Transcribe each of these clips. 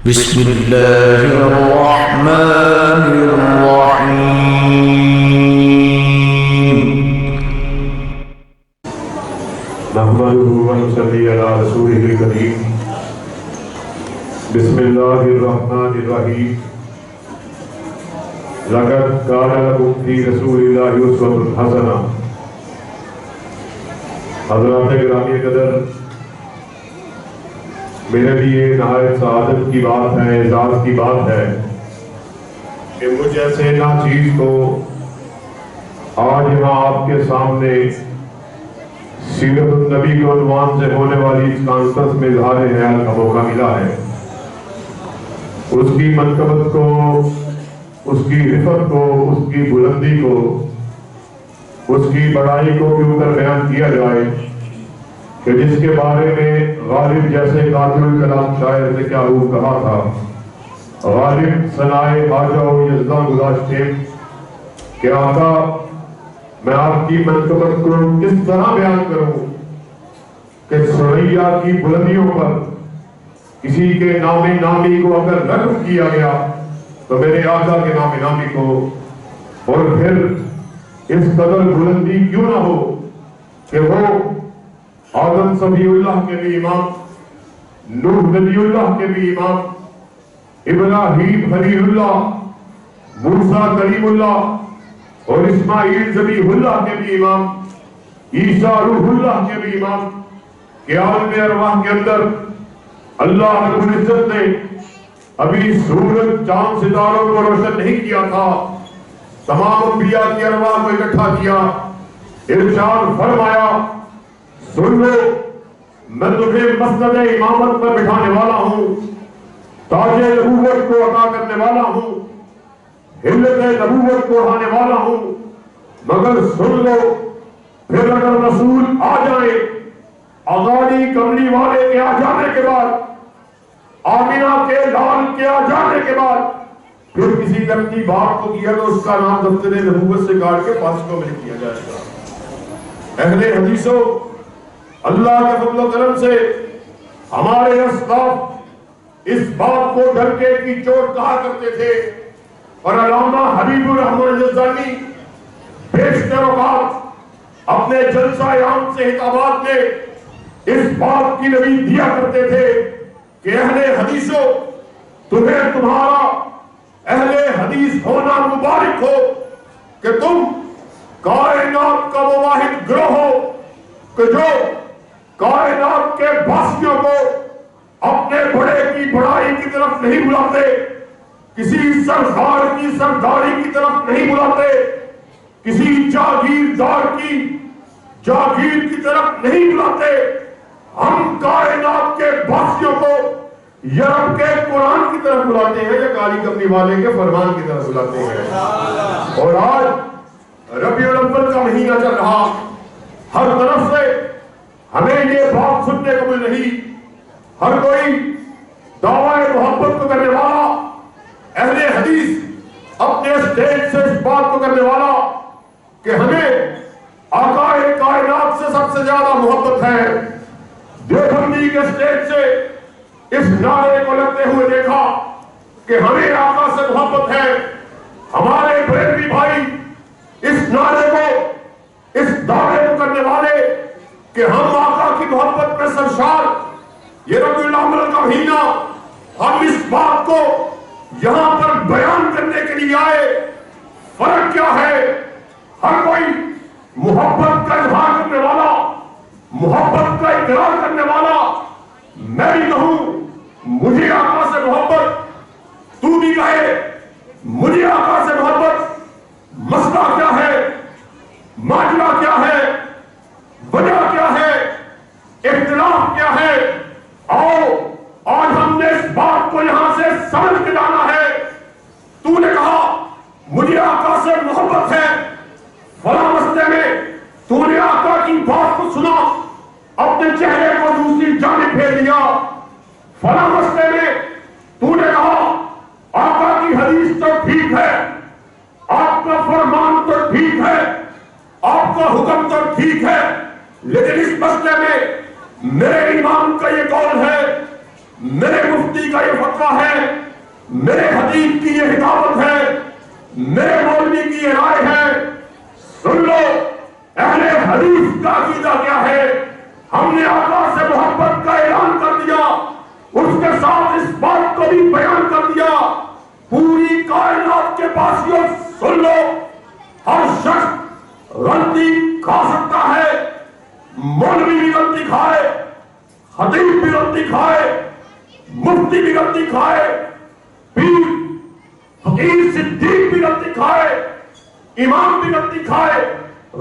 بسم اللہ الرحمن الرحیم نحمده ونصلي على رسوله الكريم بسم الله الرحمن الرحيم لقد كان لكم في رسول الله أسوة حسنة. حضرات گرامی قدر، میرے لیے نہایت سعادت کی بات ہے، اعزاز کی بات ہے کہ مجھ ایسے ناچیز کو آج یہاں آپ کے سامنے سیرت النبی کے عنوان سے ہونے والی اس کانفرنس میں اظہار خیال کا موقع ملا ہے. اس کی منقبت کو، اس کی رفت کو، اس کی بلندی کو، اس کی بڑائی کو کیوں کر بیان کیا جائے کہ جس کے بارے میں غالب جیسے قادر الکلام شاعر نے کیا روح کہا تھا: غالب ثنائے خواجہ و یزداں گذاشتے کہ آقا میں آپ کی منقبت کو کس طرح بیان کروں کہ سریا کی بلندیوں پر کسی کے نام نامی کو اگر رقم کیا گیا تو میرے آقا کے نام نامی کو، اور پھر اس قدر بلندی کیوں نہ ہو کہ وہ آدم صفی اللہ کے بھی امام، نوح نبی اللہ کے بھی امام، ابراہیم خلیل اللہ، موسیٰ کلیم اللہ اور اسماعیل ذبیح اللہ کے بھی امام، عیسیٰ روح اللہ کے بھی امام، کہ عالم ارواح کے اندر اللہ رب العزت نے ابھی سورج چاند ستاروں کو روشن نہیں کیا تھا، تمام انبیاء کی ارواح کو اکٹھا کیا، ارشاد فرمایا سن لو میں تمہیں مسند امامت پر بٹھانے والا ہوں، تاج نبوت کو عطا کرنے والا ہوں، ہلت نبوت کو اڑانے والا ہوں، مگر سن لو پھر اگر رسول آ جائیں اغانی کملی والے کے آ جانے کے بعد، آمینہ کے لال کے آ جانے کے بعد، پھر کسی نے اپنی بات کو کیا تو اس کا نام دفتر نبوت سے کاٹ کے فاسقوں میں لکھ دیا جائے گا. اہل حدیثوں، اللہ کے فضل و کرم سے ہمارے اسلاف اس بات کو ڈھلکے کی چوٹ کہا کرتے تھے، اور علامہ حبیب الرحمن جزانی بیشتر اوقات اپنے جلسہ عام سے خطابات میں اس بات کی نوید دیا کرتے تھے کہ اہل حدیثوں تمہیں تمہارا اہل حدیث ہونا مبارک ہو کہ تم کائنات کا وہ واحد گروہ ہو کہ جو کائنات کے باسیوں کو اپنے بڑے کی بڑائی کی طرف نہیں بلاتے، کسی سردار کی سرداری کی طرف نہیں بلاتے، کسی جاگیردار کی جاگیر کی طرف نہیں بلاتے. ہم کائنات کے باسیوں کو یورپ کے قرآن کی طرف بلاتے ہیں یا کالی کمنی والے کے فرمان کی طرف بلاتے ہیں. اور آج ربیع الاول کا مہینہ چل رہا، ہر طرف سے ہمیں یہ بات سننے کو مل رہی، ہر کوئی دعوی محبت کو کرنے والا، اہل حدیث اپنے اسٹیج سے اس بات کو کرنے والا کہ ہمیں آقا کائنات سے سب سے زیادہ محبت ہے. دیوبندی کے اسٹیج سے اس نعرے کو لگتے ہوئے دیکھا کہ ہمیں آقا سے محبت ہے. ہمارے بریلوی بھائی اس نعرے کو، اس دعوے کو کرنے والے کہ ہم آقا کی محبت میں سرشار، یہ ربیع الاول کا مہینہ، ہم اس بات کو یہاں پر بیان کرنے کے لیے آئے. فرق کیا ہے؟ ہر کوئی محبت کا اظہار کرنے والا، محبت کا اقرار کرنے والا، میں بھی کہوں مجھے آقا سے محبت، تو بھی کہے مجھے آقا سے محبت. مسئلہ کیا ہے؟ ماجرا کیا ہے؟ وجہ کیا ہے؟ اختلاف کیا ہے؟ آؤ آج ہم نے اس بات کو یہاں سے سمجھ کے لانا ہے. تو نے کہا مجھے آقا سے محبت ہے، فلاں مسئلے میں تو نے آقا کی بات کو سنا، اپنے چہرے کو دوسری جانب پھیر دیا. فلاں مسئلے میں تو نے کہا آقا کی حدیث تو ٹھیک ہے، آپ کا فرمان تو ٹھیک ہے، آپ کا حکم تو ٹھیک ہے، لیکن اس مسئلے میں میرے امام کا یہ قول ہے، میرے مفتی مفتی کا یہ فتویٰ ہے، میرے خطیب کی یہ ہدایت ہے، میرے مولوی کی یہ رائے ہے۔ سن لو اہل حدیث کا عقیدہ کیا ہے۔ ہم نے آقا سے محبت کا اعلان کر دیا، اس کے ساتھ اس بات کو بھی بیان کر دیا، پوری کائنات کے باسیوں سن لو، ہر شخص غلطی کھا سکتا ہے، مولوی بھی غلطی کھائے، خطیب بھی غلطی کھائے، مفتی بھی غلطی کھائے، پیر فقیر صدیق بھی غلطی کھائے، امام بھی غلطی کھائے۔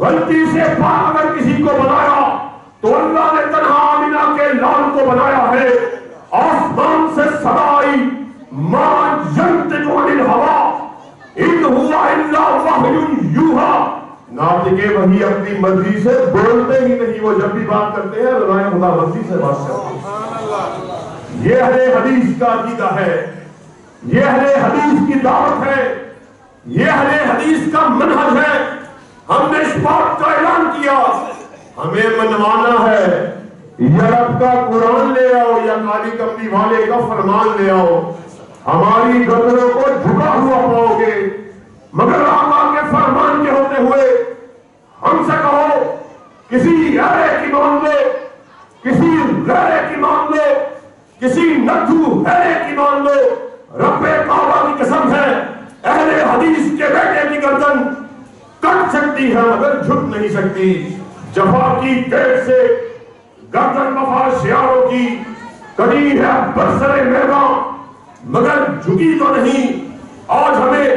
غلطی سے پاک اگر کسی کو بنایا تو اللہ نے تنہا آمینہ کے لال کو بنایا ہے۔ آسمان سے صدا آئی، ما ینطق عن الہوی ان ہوا الا وحی یوحی، ناطق وحی اپنی مرضی سے بولتے ہی نہیں، وہ جب بھی بات کرتے ہیں رضائے خدا مرضی سے بات کرتے ہیں۔ یہ اہل حدیث کا عقیدہ ہے، یہ اہل حدیث کی دعوت ہے، یہ اہل حدیث کا منہج ہے۔ ہم نے اس بات کا اعلان کیا، ہمیں منوانا ہے، یا رب کا قرآن لے آؤ یا کالی کملی والے کا فرمان لے آؤ، ہماری گردنوں کو جھکا ہوا پاؤ گے، مگر آقا کے فرمان کے ہوتے ہوئے ہم سے کہو کسی غیرے کی مان لو، کسی غیرے کی مان لو، کسی نتھو غیرے کی مان لو، رب کعبہ کی قسم ہے اہل حدیث کے بیٹے کی گردن کٹ سکتی ہے مگر جھک نہیں سکتی۔ جفا کی پیٹ سے گردن وفا شیاروں کی کڑی ہے برسر میدان مگر جھکی تو نہیں۔ آج ہمیں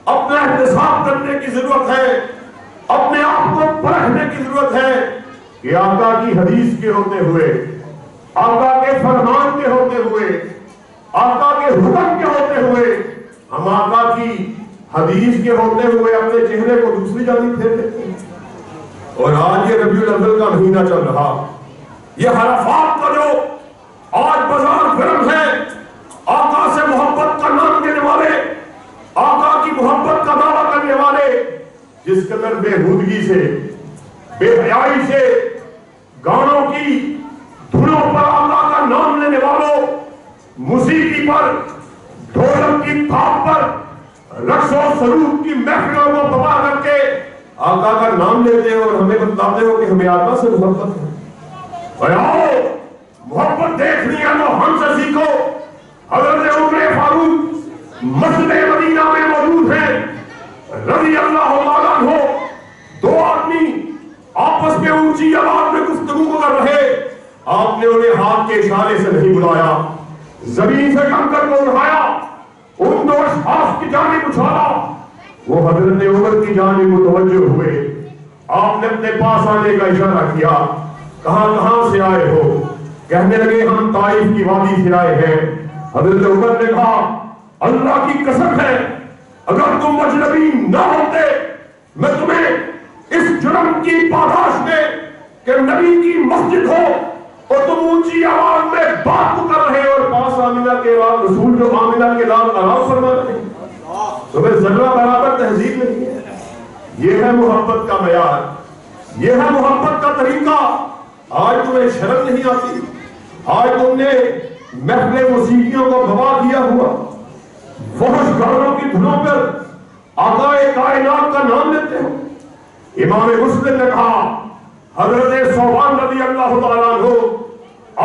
اپنا احتساب کرنے کی ضرورت ہے، اپنے آپ کو پرکھنے کی ضرورت ہے کہ آقا کی حدیث کے ہوتے ہوئے، آقا کے فرمان کے ہوتے ہوئے، آقا کے حکم کے ہوتے ہوئے، ہم آقا کی حدیث کے ہوتے ہوئے اپنے چہرے کو دوسری جانب پھیر دیتے ہیں۔ اور آج یہ ربیع الاول کا مہینہ چل رہا، یہ عرفات کا جو آج بازار گرم ہے، آقا سے محبت کا نام دینے والے، آقا کی محبت کا دعویٰ کرنے والے، جس قدر بےہودگی سے، بے حیائی سے، گانوں کی دھنوں پر آقا کا نام لینے والوں، موسیقی پر، ڈھولک کی تھاپ پر، رقص و سرود کی محفلوں کو تباہ کر کے آقا کا نام لیتے ہیں اور ہمیں بتاتے ہو کہ ہمیں آقا سے محبت ہے۔ آؤ محبت دیکھنی ہے تو ہم سے سیکھو۔ حضرت عمر فاروق مسجد مدینہ میں موجود ہیں رضی اللہ تعالیٰ عنہ، دو آدمی آپس میں اونچی آواز میں گفتگو کر رہے، آپ نے انہیں ہاتھ کے اشارے سے نہیں بلایا، زمین سے کنکر کو اٹھایا، ان دو اشخاص کی جانب اچھالا، وہ حضرت عمر کی جانب متوجہ ہوئے، آپ نے اپنے پاس آنے کا اشارہ کیا، کہاں سے آئے ہو؟ کہنے لگے ہم طائف کی وادی سے آئے ہیں۔ حضرت عمر نے کہا اللہ کی قسم ہے اگر تم اجنبی نہ ہوتے میں تمہیں اس جرم کی پاداش میں کہ نبی کی مسجد ہو اور تم اونچی آواز میں بات کر رہے اور پاس آمینہ کے بعد رسول جو آمینہ کے لال آراز فرما رہے تمہیں ذرہ برابر تہذیب نہیں ہے۔ یہ ہے محبت کا معیار، یہ ہے محبت کا طریقہ۔ آج تمہیں شرم نہیں آتی، آج تم نے محفل موسیقیوں کو گوا دیا ہوا، فحش گانوں کی دھنوں پر آقا کائنات کا نام لیتے ہو۔ امام مسلم نے کہا حضرت ثوبان رضی اللہ تعالیٰ عنہ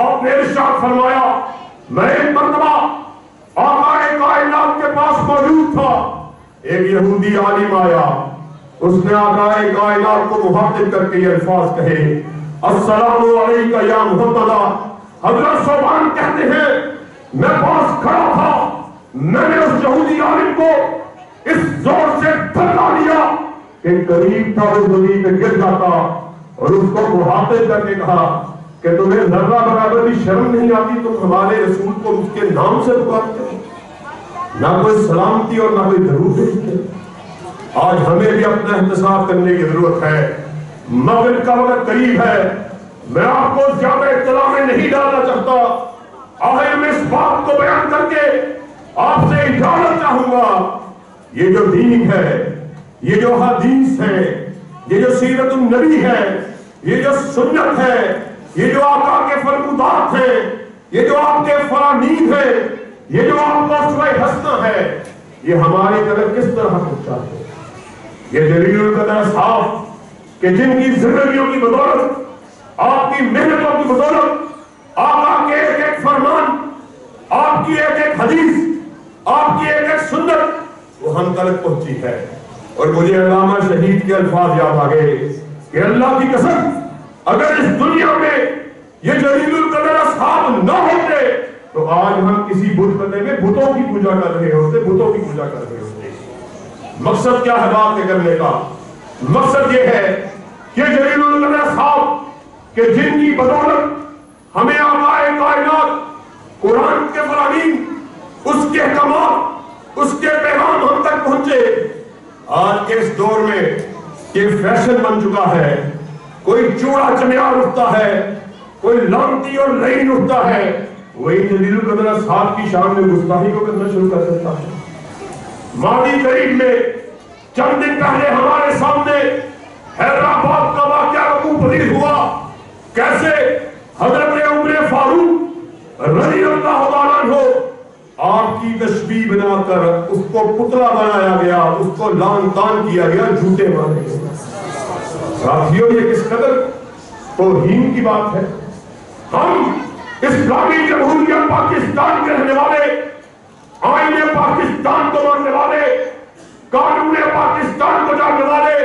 آپ نے ارشاد فرمایا میں ایک مرتبہ آقا کائنات کے پاس موجود تھا، ایک یہودی عالم آیا، اس نے آقا کائنات کو مخاطب کر کے یہ الفاظ کہے السلام علیکہ یا محمد۔ حضرت ثوبان کہتے ہیں میں پاس کھڑا تھا، میں نے اس یہودی عالم کو اس زور سے دھکا دیا کہ قریب تھا وہ زمین پہ گر جاتا اور اس کو مخاطب کر کے کہا کہ تمہیں ذرہ برابر بھی شرم نہیں آتی تم ہمارے رسول کو اس کے نام سے پکارتے ہو، نہ کوئی سلامتی اور نہ کوئی درود بھیجتے۔ آج ہمیں بھی اپنا احتساب کرنے کی ضرورت ہے، مغرب کا وقت قریب ہے، میں آپ کو زیادہ اطلاع میں نہیں ڈالنا چاہتا، آخر میں اس بات کو بیان کر کے آپ سے اجازت چاہوں گا۔ یہ جو دین ہے، یہ جو حدیث ہے، یہ جو سیرت النبی ہے، یہ جو سنت ہے، یہ جو آقا کے فرمودات ہیں، یہ جو آپ کے فرامین ہیں، یہ جو آپ کا اسوہ حسنہ ہے، یہ ہماری طرف کس طرح پہنچا ہے؟ یہ جلیل القدر اصحاب کہ جن کی زندگیوں کی بدولت، آپ کی محنتوں کی بدولت، آقا کے ایک ایک فرمان، آپ کی ایک ایک حدیث، آپ کی ایک ایک سنت وہ ہم تک پہنچی ہے۔ اور مجھے علامہ شہید کے الفاظ یاد آ گئے کہ اللہ کی قسم اگر اس دنیا میں یہ جلیل القدر اصحاب نہ ہوتے تو آج ہم کسی بت بندے میں بتوں کی پوجا کر رہے ہوتے، بتوں کی پوجا کر رہے ہوتے۔ مقصد کیا ہے بات کرنے کا؟ مقصد یہ ہے کہ جلیل القدر اصحاب کہ جن کی بدولت ہمیں آقا کائنات قرآن کے فرامین، اس کے احکامات، اس کے پیغام ہم تک پہنچے۔ آج کے اس دور میں یہ فیشن بن چکا ہے، کوئی چوڑا چمیار اٹھتا ہے، کوئی لانتی اور لعین اٹھتا ہے، وہی جلیل القدر اصحاب کی شان میں گستاخی کو کرنا شروع کر دیتا ہے۔ ماضی قریب میں چند دن پہلے ہمارے سامنے حیدرآباد کا واقعہ وقوع پذیر ہوا، کیسے حضرت عمر فاروق رضی اللہ تعالیٰ عنہ آپ کی تشبیہ بنا کر اس کو پتلا بنایا گیا، اس کو لان تان کیا گیا، جھوٹے مارے گئے۔ ساتھیوں یہ کس قدر توہین کی بات ہے۔ ہم اسلامی جمہوریہ پاکستان کے رہنے والے، آئین پاکستان کو ماننے والے، قانون پاکستان کو جاننے والے،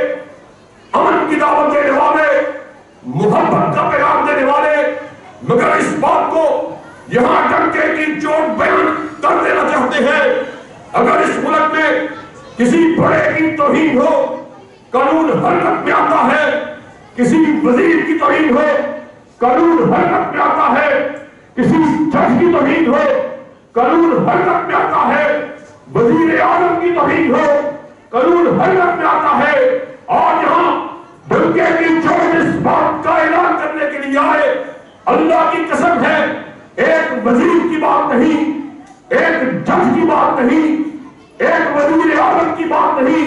امن کی دعوت دینے والے، محبت کا پیغام دینے والے، مگر اس بات کو یہاں ڈنکے کی چوٹ بیان کر دینا چاہتے ہیں اگر اس ملک میں کسی بڑے کی توہین ہو، قانون حرکت میں آتا ہے، کسی وزیر کی توہین ہو، قانون حرکت میں آتا ہے، کسی جج کی توہین ہو، قانون حرکت میں آتا ہے، وزیر اعظم کی توہین ہو، قانون حرکت میں آتا ہے۔ اور یہاں ڈنکے کی چوٹ اس بات کا اعلان کرنے کے لیے آئے، اللہ کی قسم ہے ایک وزیر کی بات نہیں، ایک جج کی بات نہیں، ایک وزیر اعظم کی بات نہیں،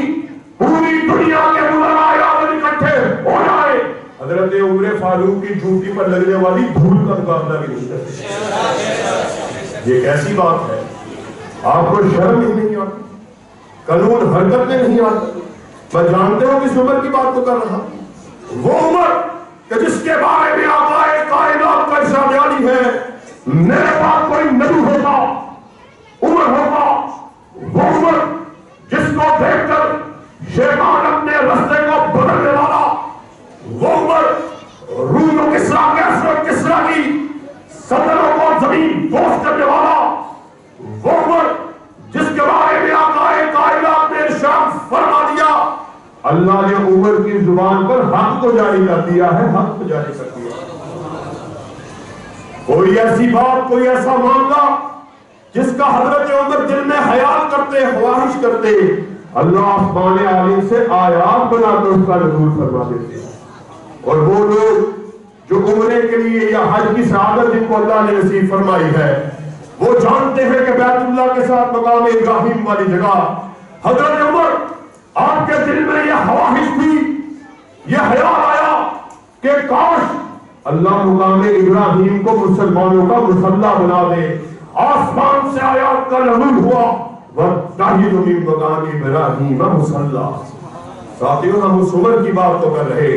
پوری دنیا کے علماء اعظم اکٹھے ہو جائے، حضرت عمر فاروق کی جوتی پر لگنے والی دھول کا مقابلہ بھی نہیں کرتے۔ یہ کیسی بات ہے؟ آپ کو شرم ہی نہیں آتی؟ قانون حرکت میں نہیں آتا؟ میں جانتے ہوں کس عمر کی بات تو کر رہا، وہ عمر کہ جس کے بارے میں آقا کائنات کا ارشاد جاری ہے میرے پاس کوئی نبی ہوتا، عمر ہوتا، وہ عمر جس کو دیکھ کر شیطان اپنے رستے کو بدلنے والا، وہ عمر روم و کسرا کسرا کی صدروں کو زمین بوس کرنے والا، وہ عمر جس کے بارے میں آقا کائنات نے ارشاد فرما دیا اللہ نے عمر کی زبان پر حق کو جاری کر دیا ہے، حق کو جاری کر دیا۔ کوئی ایسی بات، کوئی ایسا معاملہ جس کا حضرت عمر دل میں خیال کرتے، خواہش کرتے، اللہ آسمان عالم سے آیات بنا کر اس کا نزول فرما دیتے۔ اور وہ لوگ جو عمرے کے لیے یا حج کی سعادت جن کو اللہ نے نصیب فرمائی ہے، وہ جانتے ہیں کہ بیت اللہ کے ساتھ مقام ابراہیم والی جگہ حضرت عمر آپ کے دل میں یہ خواہش تھی، یہ خیال آیا کہ کاش اللہ مقام ابراہیم کو مسلمانوں کا مصلی بنا دے۔ آسمان سے آیات کا نزول ہوا وَاتَّخِذُ مِن مَّقَامِ إِبْرَاهِيمَ مُصَلًّى۔ ساتھیوں ہم اس عمر کی بات تو کر رہے،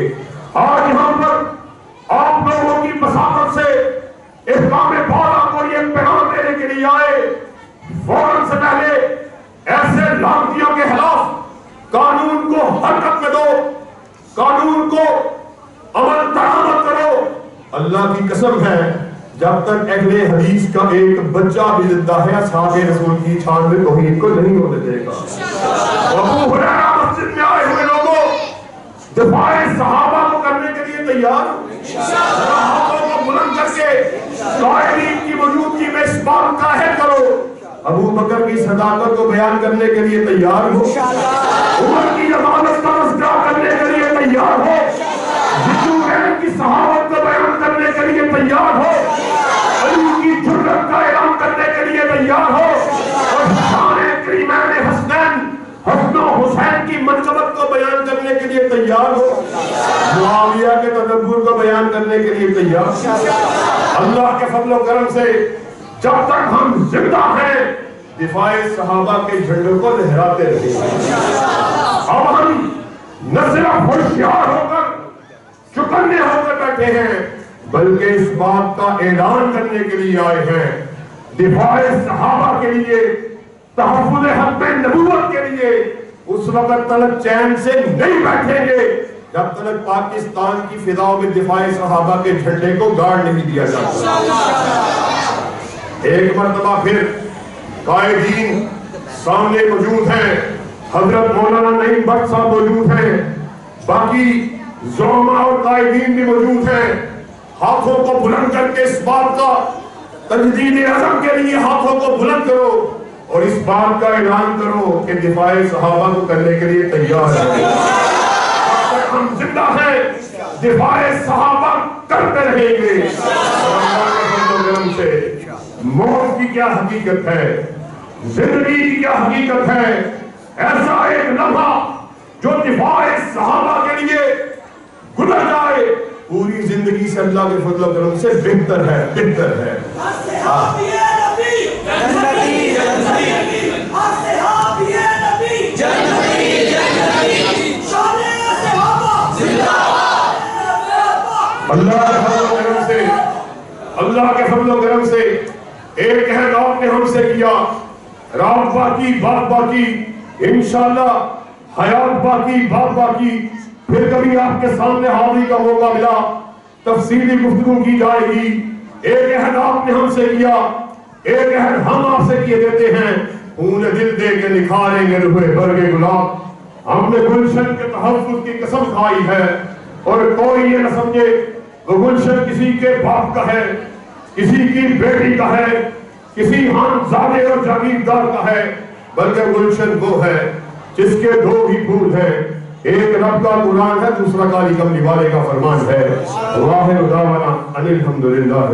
آج یہاں پر آپ لوگوں کی بساطت سے احکام بالا کو یہ پیغام دینے کے لیے آئے، فوراً سے پہلے ایسے لانتیوں کے خلاف قانون کو حرکت میں دو، قانون کو عمل درآمد کرو۔ اللہ کی قسم ہے جب تک اہل حدیث کا ایک بچہ بھی زندہ ہے اصحاب رسول کی چھان میں توہین کو نہیں ہونے دے گا۔ ابو ہریرہ مسجد میں آئے ہوئے لوگوں دفاع صحابہ کو کرنے کے لیے تیار، صحابہ کو بلند کر کے قائلین کی موجودگی میں اس بات کا عہد کرو، ابو بکر کی صداقت کو بیان کرنے کے لیے تیار ہو، عمر کی امانت کا تذکرہ کرنے کے لیے تیار ہو، کی صحابت کو بیان کرنے کے لیے تیار ہو، علی کی جرأت کا اعلان کرنے کے لیے تیار ہو، اور شان کریمین حسنین حسن و حسین کی منقبت کو بیان کرنے کے لیے تیار ہو؟ معاویہ کے تدبر کو بیان کرنے کے لیے تیار؟ اللہ کے فضل و کرم سے جب تک ہم زندہ ہیں دفاع صحابہ کے جھنڈوں کو لہراتے رہیں گے. اب ہم نہ صرف ہوشیار ہو کر چکنے ہو کر بیٹھے ہیں بلکہ اس بات کا اعلان کرنے کے لیے آئے ہیں دفاع صحابہ کے لیے, تحفظ حق نبوت کے لیے. اس وقت تلک چین سے نہیں بیٹھیں گے جب تک پاکستان کی فضاؤں میں دفاع صحابہ کے جھنڈے کو گاڑ نہیں دیا جاتا. ایک مرتبہ پھر قائدین سامنے موجود ہیں, حضرت مولانا نعیم بٹ صاحب موجود ہیں, باقی زعماء اور قائدین بھی موجود ہیں. ہاتھوں کو بلند کر کے اس بات کا تجدید عزم کے لیے ہاتھوں کو بلند کرو اور اس بات کا اعلان کرو کہ دفاع صحابہ کو کرنے کے لیے تیار ہیں. جب تک ہم زندہ ہیں دفاع صحابہ کرتے رہیں گے. سے موت کی کیا حقیقت ہے, زندگی کی کیا حقیقت ہے, ایسا ایک لمحہ جو دفاع صحابہ کے لیے گزر جائے پوری زندگی سے اللہ کے فضل و کرم سے بہتر ہے, بہتر ہے. اللہ کے فضل و کرم سے ایک عہد آپ نے ہم سے کیا, رات باقی بات باقی, انشاءاللہ حیات باقی بات باقی. پھر کبھی آپ کے سامنے حاضری کا موقع ملا تفصیلی گفتگو کی جائے گی. ایک عہد آپ نے ہم سے کیا, ایک عہد ہم آپ سے کیے دیتے ہیں, خون دل دے کے نکھاریں گے روئے برگ گلاب. ہم نے گلشن کے تحفظ کی قسم کھائی ہے اور کوئی یہ نہ سمجھے وہ گلشن کسی کے باپ کا ہے, کسی کی بیٹی کا ہے, کسی خانزادے اور جاگیردار کا ہے, بلکہ گلشن وہ ہے جس کے دو ہی پھول ہیں, ایک رب کا قرآن ہے, دوسرا کالی کملی والے کا فرمان ہے. واحد دعوانا ان الحمدللہ.